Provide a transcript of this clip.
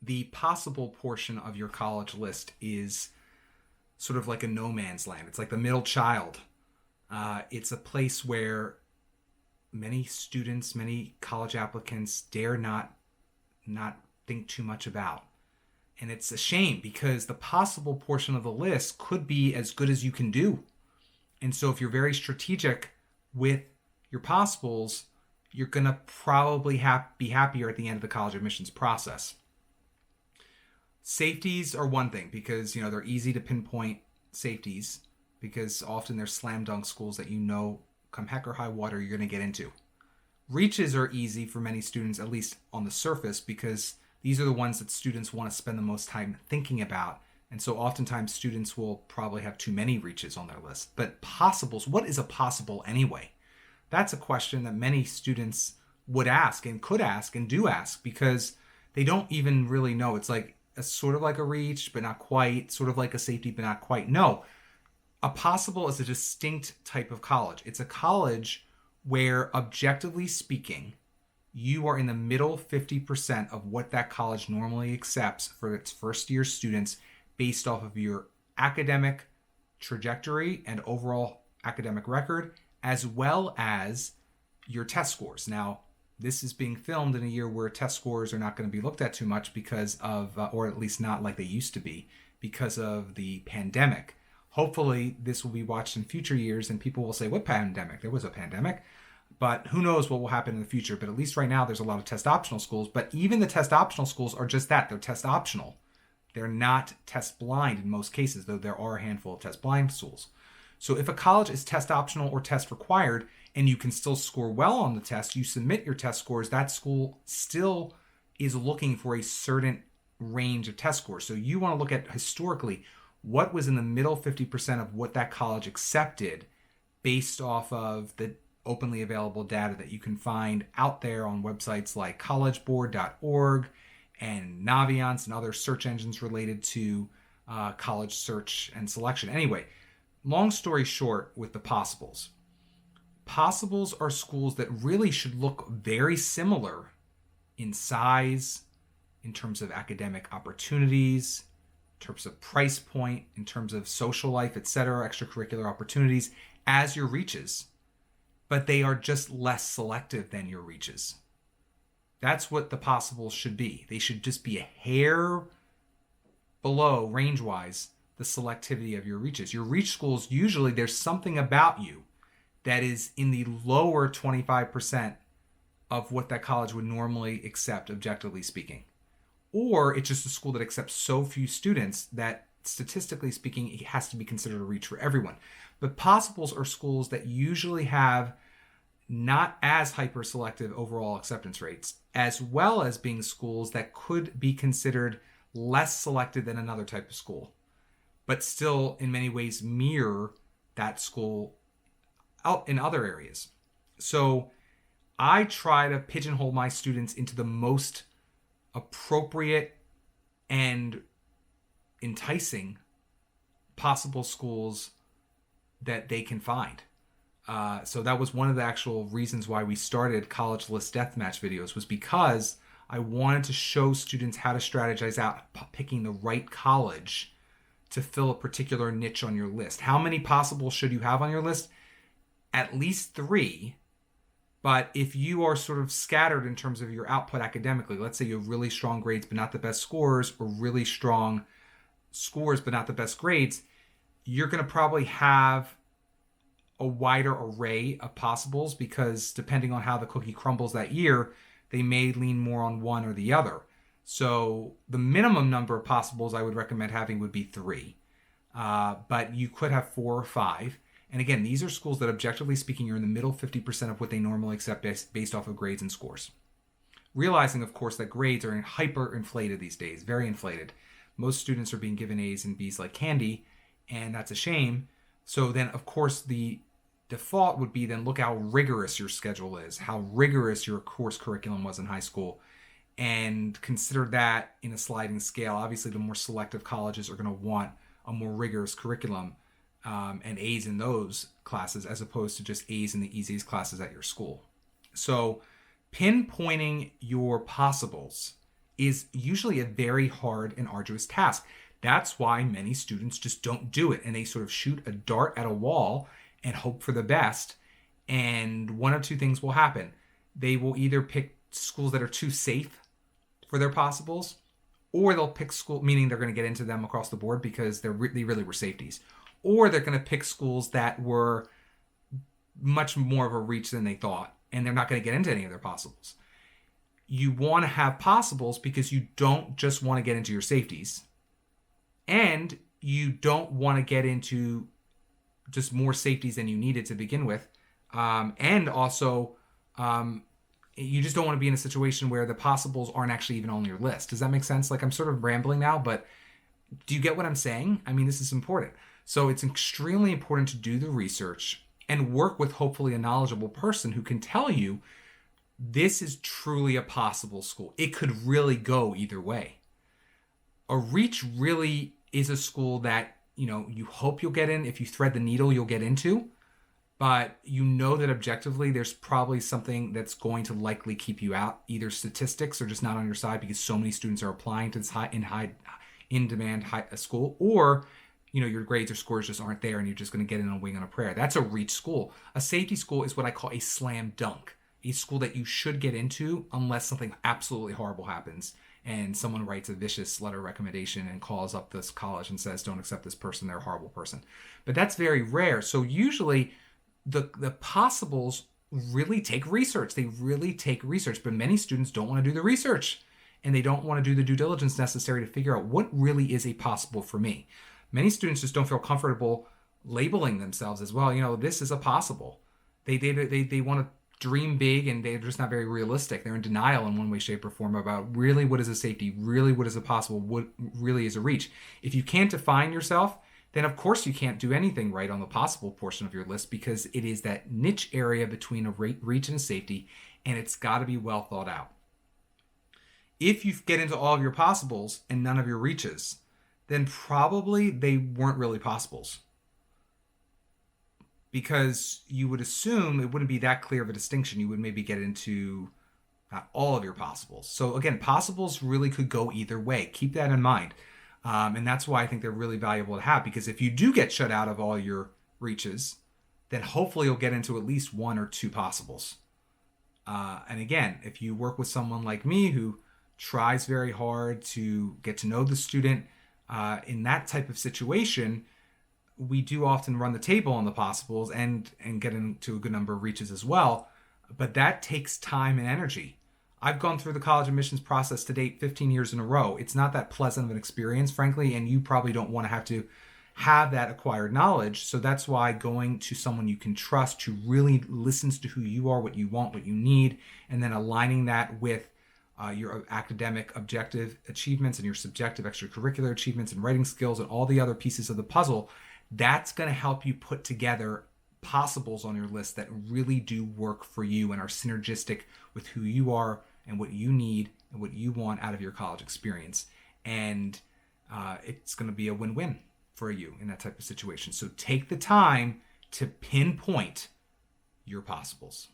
the possible portion of your college list is sort of like a no man's land. It's like the middle child. It's a place where many students, many college applicants dare not think too much about. And it's a shame because the possible portion of the list could be as good as you can do. And so if you're very strategic with your possibles, you're going to probably be happier at the end of the college admissions process. Safeties are one thing because, they're easy to pinpoint safeties because often they're slam dunk schools that come heck or high water you're going to get into. Reaches are easy for many students, at least on the surface, because these are the ones that students want to spend the most time thinking about. And so oftentimes students will probably have too many reaches on their list. But possibles, what is a possible anyway? That's a question that many students would ask and could ask and do ask because they don't even really know. It's like sort of like a reach, but not quite, sort of like a safety, but not quite. No, a possible is a distinct type of college. It's a college where, objectively speaking, you are in the middle 50% of what that college normally accepts for its first year students based off of your academic trajectory and overall academic record, as well as your test scores. Now, this is being filmed in a year where test scores are not going to be looked at too much because of, or at least not like they used to be, because of the pandemic. Hopefully, this will be watched in future years and people will say, what pandemic? There was a pandemic. But who knows what will happen in the future. But at least right now, there's a lot of test optional schools. But even the test optional schools are just that. They're test optional. They're not test blind in most cases, though there are a handful of test blind schools. So if a college is test optional or test required, and you can still score well on the test, you submit your test scores, that school still is looking for a certain range of test scores. So you want to look at historically what was in the middle 50% of what that college accepted based off of the openly available data that you can find out there on websites like collegeboard.org and Naviance and other search engines related to college search and selection. Anyway, long story short with the possibles. Possibles are schools that really should look very similar in size, in terms of academic opportunities, in terms of price point, in terms of social life, etc., extracurricular opportunities as your reaches. But they are just less selective than your reaches. That's what the possibles should be. They should just be a hair below, range-wise, the selectivity of your reaches. Your reach schools, usually there's something about you that is in the lower 25% of what that college would normally accept, objectively speaking. Or it's just a school that accepts so few students that, statistically speaking, it has to be considered a reach for everyone. But possibles are schools that usually have not as hyper-selective overall acceptance rates, as well as being schools that could be considered less selected than another type of school, but still in many ways mirror that school out in other areas. So I try to pigeonhole my students into the most appropriate and enticing possible schools that they can find. So that was one of the actual reasons why we started College List Deathmatch videos, was because I wanted to show students how to strategize out picking the right college to fill a particular niche on your list. How many possibles should you have on your list? At least 3. But if you are sort of scattered in terms of your output academically, let's say you have really strong grades but not the best scores, or really strong scores but not the best grades, you're going to probably have a wider array of possibles, because depending on how the cookie crumbles that year, they may lean more on one or the other. So the minimum number of possibles I would recommend having would be 3. But you could have 4 or 5. And again, these are schools that, objectively speaking, are in the middle 50% of what they normally accept based off of grades and scores. Realizing, of course, that grades are hyper inflated these days, very inflated. Most students are being given A's and B's like candy, and that's a shame. So then, of course, the default would be then look how rigorous your schedule is, how rigorous your course curriculum was in high school, and consider that in a sliding scale. Obviously, the more selective colleges are going to want a more rigorous curriculum and A's in those classes, as opposed to just A's in the easiest classes at your school. So pinpointing your possibles is usually a very hard and arduous task. That's why many students just don't do it, and they sort of shoot a dart at a wall and hope for the best. And one of two things will happen. They will either pick schools that are too safe for their possibles, or they'll pick school, meaning they're going to get into them across the board because they really were safeties. Or they're going to pick schools that were much more of a reach than they thought, and they're not going to get into any of their possibles. You want to have possibles because you don't just want to get into your safeties, and you don't want to get into just more safeties than you needed to begin with. And also, you just don't want to be in a situation where the possibles aren't actually even on your list. Does that make sense? Like, I'm sort of rambling now, but do you get what I'm saying? I mean, this is important. So it's extremely important to do the research and work with hopefully a knowledgeable person who can tell you this is truly a possible school. It could really go either way. A reach really is a school that, you hope you'll get in. If you thread the needle, you'll get into. But you know that objectively there's probably something that's going to likely keep you out. Either statistics are just not on your side because so many students are applying to this in demand school, or your grades or scores just aren't there and you're just going to get in on a wing on a prayer. That's a reach school. A safety school is what I call a slam dunk, a school that you should get into unless something absolutely horrible happens and someone writes a vicious letter of recommendation and calls up this college and says, don't accept this person, they're a horrible person. But that's very rare. So usually the possibles really take research. They really take research, but many students don't want to do the research and they don't want to do the due diligence necessary to figure out what really is a possible for me. Many students just don't feel comfortable labeling themselves as, well, this is a possible. They want to dream big and they're just not very realistic. They're in denial in one way, shape, or form about really what is a safety, really what is a possible, what really is a reach. If you can't define yourself, then of course you can't do anything right on the possible portion of your list because it is that niche area between a reach and a safety, and it's got to be well thought out. If you get into all of your possibles and none of your reaches, then probably they weren't really possibles. Because you would assume it wouldn't be that clear of a distinction. You would maybe get into not all of your possibles. So again, possibles really could go either way. Keep that in mind. And that's why I think they're really valuable to have, because if you do get shut out of all your reaches, then hopefully you'll get into at least one or two possibles. And again, if you work with someone like me who tries very hard to get to know the student, in that type of situation, we do often run the table on the possibles and get into a good number of reaches as well. But that takes time and energy. I've gone through the college admissions process to date 15 years in a row. It's not that pleasant of an experience, frankly, and you probably don't want to have that acquired knowledge. So that's why going to someone you can trust who really listens to who you are, what you want, what you need, and then aligning that with your academic objective achievements and your subjective extracurricular achievements and writing skills and all the other pieces of the puzzle, that's going to help you put together possibles on your list that really do work for you and are synergistic with who you are and what you need and what you want out of your college experience. And it's going to be a win-win for you in that type of situation. So take the time to pinpoint your possibles.